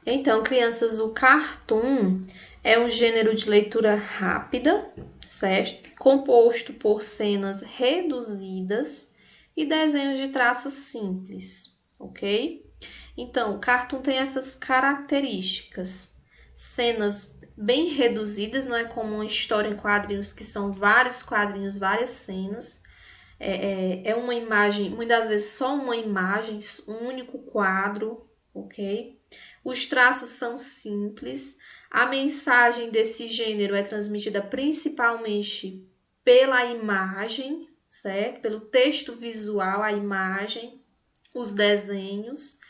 Então, crianças, o cartoon é um gênero de leitura rápida, certo? Composto por cenas reduzidas e desenhos de traços simples, ok? Então, o cartoon tem essas características. Cenas bem reduzidas, não é como uma história em quadrinhos que são vários quadrinhos, várias cenas. É uma imagem, muitas vezes só uma imagem, um único quadro, ok? Os traços são simples. A mensagem desse gênero é transmitida principalmente pela imagem, certo? Pelo texto visual, a imagem, os desenhos.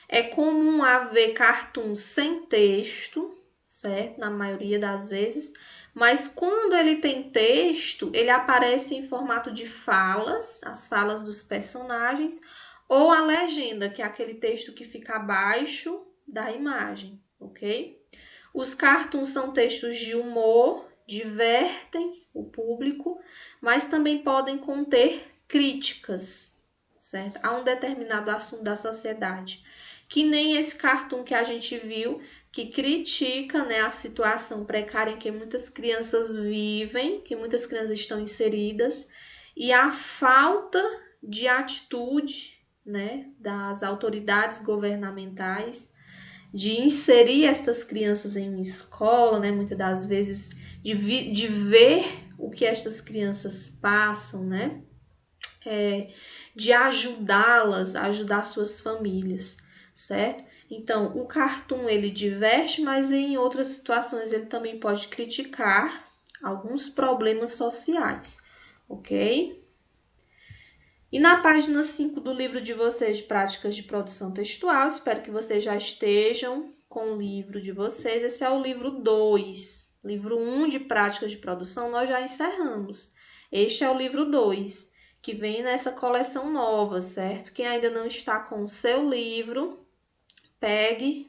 É comum haver cartoons sem texto, certo? Na maioria das vezes. Mas quando ele tem texto, ele aparece em formato de falas, as falas dos personagens, ou a legenda, que é aquele texto que fica abaixo da imagem, ok? Os cartoons são textos de humor, divertem o público, mas também podem conter críticas, certo? A um determinado assunto da sociedade. Que nem esse cartoon que a gente viu, que critica, né, a situação precária em que muitas crianças vivem, que muitas crianças estão inseridas, e a falta de atitude, né, das autoridades governamentais de inserir estas crianças em uma escola, né, muitas das vezes de ver o que estas crianças passam, né, de ajudá-las, ajudar suas famílias, certo? Então, o cartoon ele diverte, mas em outras situações ele também pode criticar alguns problemas sociais, ok? E na página 5 do livro de vocês de práticas de produção textual, espero que vocês já estejam com o livro de vocês. Esse é o livro 2. Livro 1 de práticas de produção nós já encerramos. Este é o livro 2, que vem nessa coleção nova, certo? Quem ainda não está com o seu livro,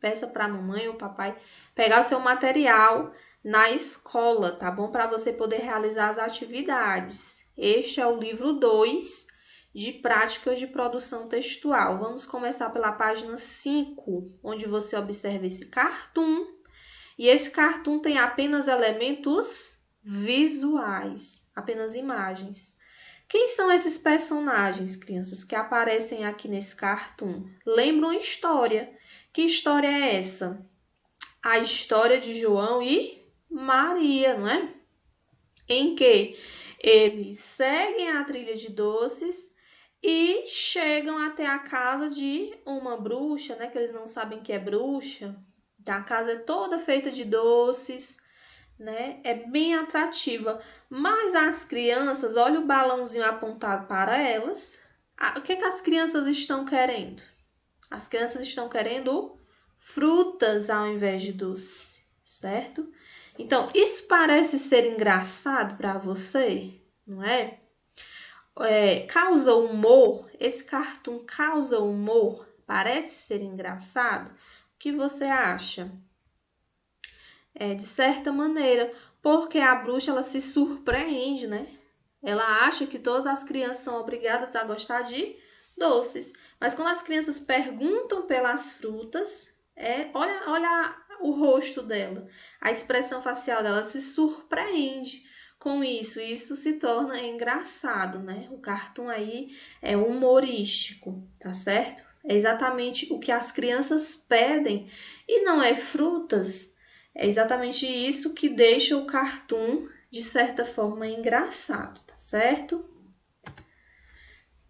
peça para a mamãe ou papai pegar o seu material na escola, tá bom? Para você poder realizar as atividades. Este é o livro 2 de práticas de produção textual. Vamos começar pela página 5, onde você observa esse cartoon. E esse cartoon tem apenas elementos visuais, apenas imagens. Quem são esses personagens, crianças, que aparecem aqui nesse cartoon? Lembram a história. Que história é essa? A história de João e Maria, não é? Em que eles seguem a trilha de doces e chegam até a casa de uma bruxa, né? Que eles não sabem que é bruxa. A casa é toda feita de doces, né? É bem atrativa. Mas as crianças, olha o balãozinho apontado para elas. O que as crianças estão querendo? As crianças estão querendo frutas ao invés de doce, certo? Então, isso parece ser engraçado para você, não é? Causa humor, esse cartoon causa humor, parece ser engraçado. O que você acha? De certa maneira, porque a bruxa ela se surpreende, né? Ela acha que todas as crianças são obrigadas a gostar de doces. Mas quando as crianças perguntam pelas frutas, olha o rosto dela, a expressão facial dela se surpreende com isso. E isso se torna engraçado, né? O cartoon aí é humorístico, tá certo? É exatamente o que as crianças pedem e não é frutas. É exatamente isso que deixa o cartoon, de certa forma, engraçado, tá certo?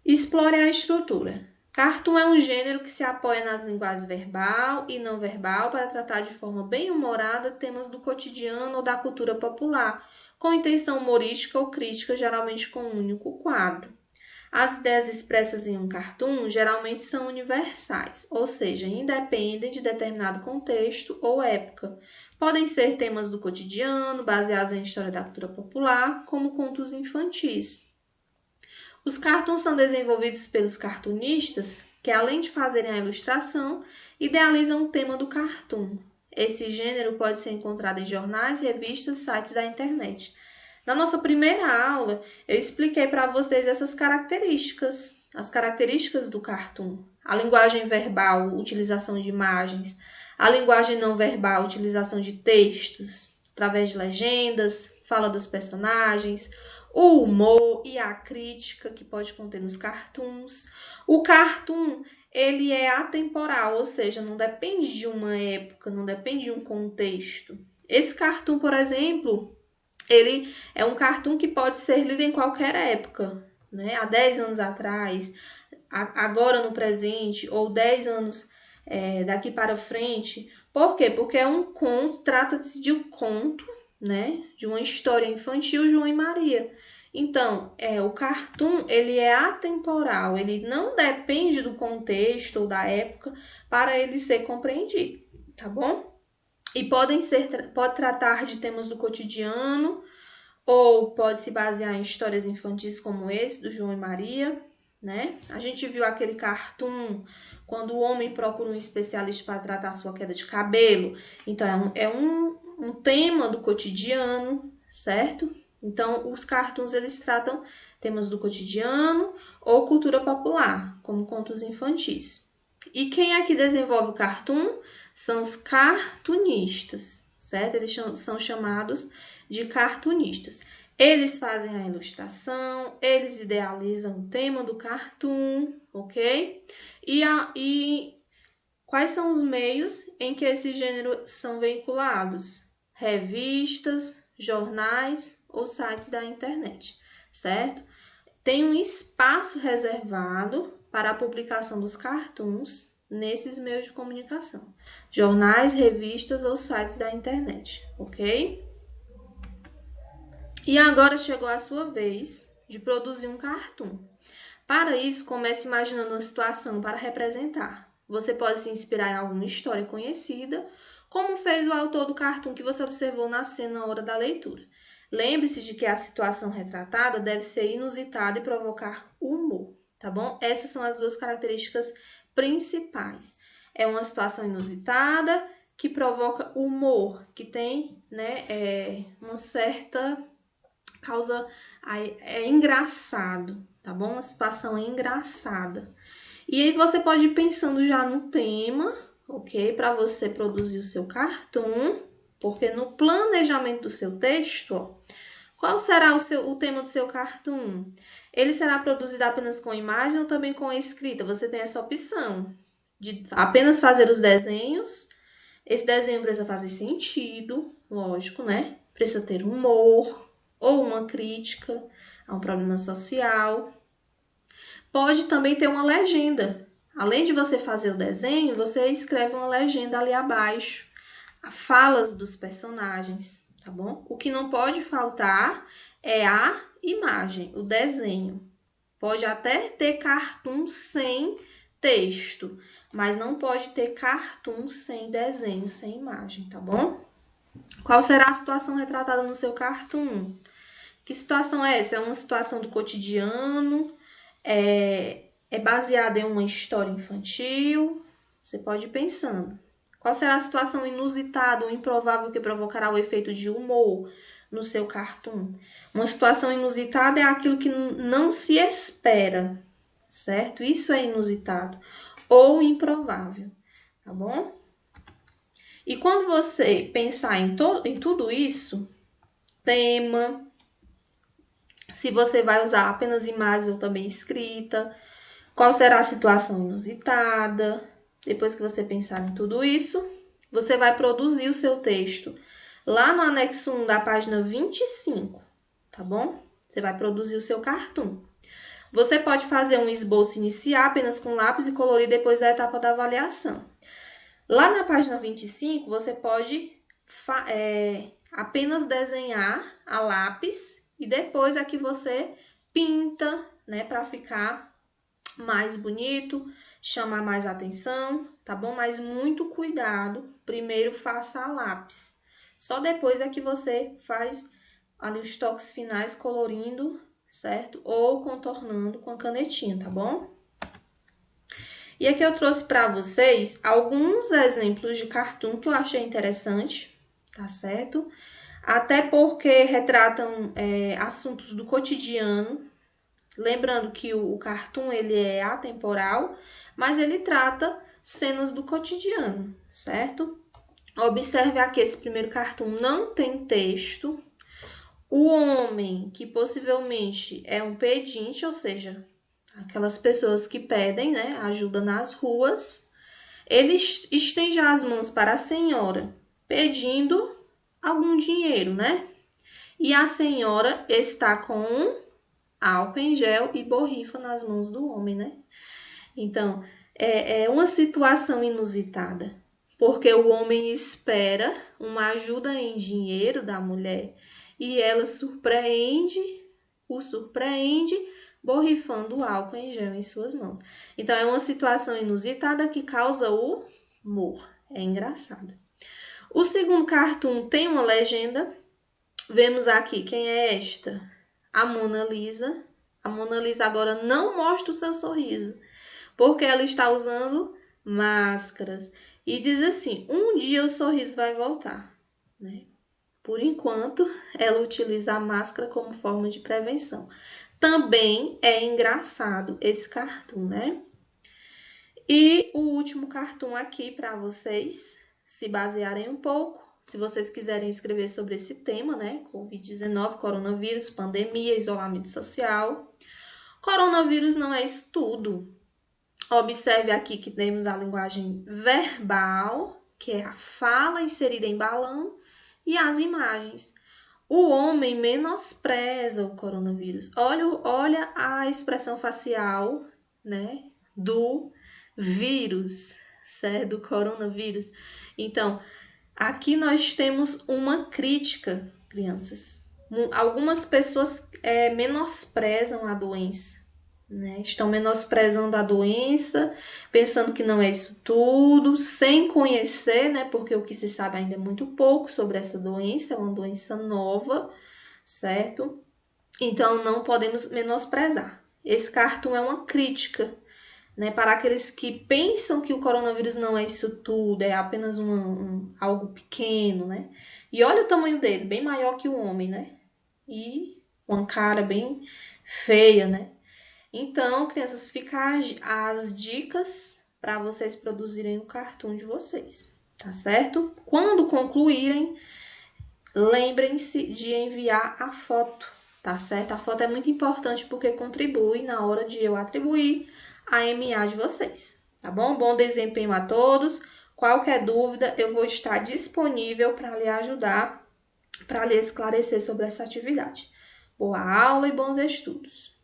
Explore a estrutura. Cartoon é um gênero que se apoia nas linguagens verbal e não verbal para tratar de forma bem humorada temas do cotidiano ou da cultura popular, com intenção humorística ou crítica, geralmente com um único quadro. As ideias expressas em um cartoon geralmente são universais, ou seja, independem de determinado contexto ou época. Podem ser temas do cotidiano, baseados em história da cultura popular, como contos infantis. Os cartoons são desenvolvidos pelos cartunistas, que além de fazerem a ilustração, idealizam o tema do cartoon. Esse gênero pode ser encontrado em jornais, revistas, sites da internet. Na nossa primeira aula, eu expliquei para vocês essas características, as características do cartoon. A linguagem verbal, utilização de imagens, A linguagem não verbal, utilização de textos através de legendas, fala dos personagens, o humor e a crítica que pode conter nos cartoons. O cartoon, ele é atemporal, ou seja, não depende de uma época, não depende de um contexto. Esse cartoon, por exemplo, ele é um cartoon que pode ser lido em qualquer época, né? Há 10 anos atrás, agora no presente, ou 10 anos daqui para frente. Por quê? Porque é um conto, trata-se de um conto, né? De uma história infantil, João e Maria. Então, o cartoon, ele é atemporal, ele não depende do contexto ou da época para ele ser compreendido, tá bom? E pode tratar de temas do cotidiano, ou pode se basear em histórias infantis como esse, do João e Maria, né? A gente viu aquele cartoon quando o homem procura um especialista para tratar sua queda de cabelo. Então, é um tema do cotidiano, certo? Então, os cartoons, eles tratam temas do cotidiano ou cultura popular, como contos infantis. E quem é que desenvolve o cartoon? São os cartunistas, certo? Eles são chamados de cartunistas. Eles fazem a ilustração, eles idealizam o tema do cartoon, ok? E quais são os meios em que esse gênero são veiculados? Revistas, jornais ou sites da internet, certo? Tem um espaço reservado para a publicação dos cartoons nesses meios de comunicação. Jornais, revistas ou sites da internet, ok? E agora chegou a sua vez de produzir um cartoon. Para isso, comece imaginando uma situação para representar. Você pode se inspirar em alguma história conhecida, como fez o autor do cartoon que você observou na cena na hora da leitura. Lembre-se de que a situação retratada deve ser inusitada e provocar humor, tá bom? Essas são as duas características principais. É uma situação inusitada que provoca humor, que tem, uma certa causa, é engraçado, tá bom? A situação é engraçada. E aí você pode ir pensando já no tema, ok? Para você produzir o seu cartoon, porque no planejamento do seu texto, ó, qual será o tema do seu cartoon? Ele será produzido apenas com imagem ou também com escrita? Você tem essa opção de apenas fazer os desenhos. Esse desenho precisa fazer sentido, lógico, né? Precisa ter humor ou uma crítica a um problema social. Pode também ter uma legenda. Além de você fazer o desenho, você escreve uma legenda ali abaixo. Falas dos personagens, tá bom? O que não pode faltar é a imagem, o desenho. Pode até ter cartoon sem texto, mas não pode ter cartoon sem desenho, sem imagem, tá bom? Qual será a situação retratada no seu cartoon? Que situação é essa? É uma situação do cotidiano? É baseada em uma história infantil? Você pode ir pensando. Qual será a situação inusitada ou improvável que provocará o efeito de humor no seu cartoon? Uma situação inusitada é aquilo que não se espera, certo? Isso é inusitado ou improvável, tá bom? E quando você pensar em tudo isso, tema, se você vai usar apenas imagens ou também escrita, qual será a situação inusitada. Depois que você pensar em tudo isso, você vai produzir o seu texto lá no anexo 1 da página 25, tá bom? Você vai produzir o seu cartoon. Você pode fazer um esboço inicial apenas com lápis e colorir depois da etapa da avaliação. Lá na página 25, você pode apenas desenhar a lápis e depois é que você pinta, né, para ficar mais bonito, chamar mais atenção, tá bom? Mas muito cuidado, primeiro faça a lápis. Só depois é que você faz ali os toques finais colorindo, certo? Ou contornando com a canetinha, tá bom? E aqui eu trouxe para vocês alguns exemplos de cartoon que eu achei interessante, tá certo? Até porque retratam assuntos do cotidiano, Lembrando que o cartoon ele é atemporal, mas ele trata cenas do cotidiano, certo? Observe aqui, esse primeiro cartoon não tem texto. O homem, que possivelmente é um pedinte, ou seja, aquelas pessoas que pedem, né, ajuda nas ruas, ele estende as mãos para a senhora, pedindo algum dinheiro, né? E a senhora está com álcool em gel e borrifa nas mãos do homem, né? Então, é uma situação inusitada, porque o homem espera uma ajuda em dinheiro da mulher e ela o surpreende borrifando álcool em gel em suas mãos. Então, é uma situação inusitada que causa o humor. É engraçado. O segundo cartoon tem uma legenda. Vemos aqui quem é esta? A Mona Lisa. A Mona Lisa agora não mostra o seu sorriso, porque ela está usando máscaras. E diz assim, um dia o sorriso vai voltar, né? Por enquanto, ela utiliza a máscara como forma de prevenção. Também é engraçado esse cartoon, né? E o último cartoon aqui para vocês se basearem um pouco. Se vocês quiserem escrever sobre esse tema, né? Covid-19, coronavírus, pandemia, isolamento social. Coronavírus não é isso tudo. Observe aqui que temos a linguagem verbal, que é a fala inserida em balão, e as imagens. O homem menospreza o coronavírus. Olha a expressão facial, né, do vírus, certo? Do coronavírus. Então, aqui nós temos uma crítica, crianças. Algumas pessoas menosprezam a doença, né? Estão menosprezando a doença, pensando que não é isso tudo, sem conhecer, né? Porque o que se sabe ainda é muito pouco sobre essa doença, é uma doença nova, certo? Então não podemos menosprezar. Esse cartoon é uma crítica, né? Para aqueles que pensam que o coronavírus não é isso tudo, é apenas algo pequeno, né? E olha o tamanho dele, bem maior que o homem, né? E uma cara bem feia, né? Então, crianças, ficam as dicas para vocês produzirem o cartoon de vocês, tá certo? Quando concluírem, lembrem-se de enviar a foto, tá certo? A foto é muito importante porque contribui na hora de eu atribuir a MA de vocês, tá bom? Bom desempenho a todos. Qualquer dúvida, eu vou estar disponível para lhe ajudar, para lhe esclarecer sobre essa atividade. Boa aula e bons estudos!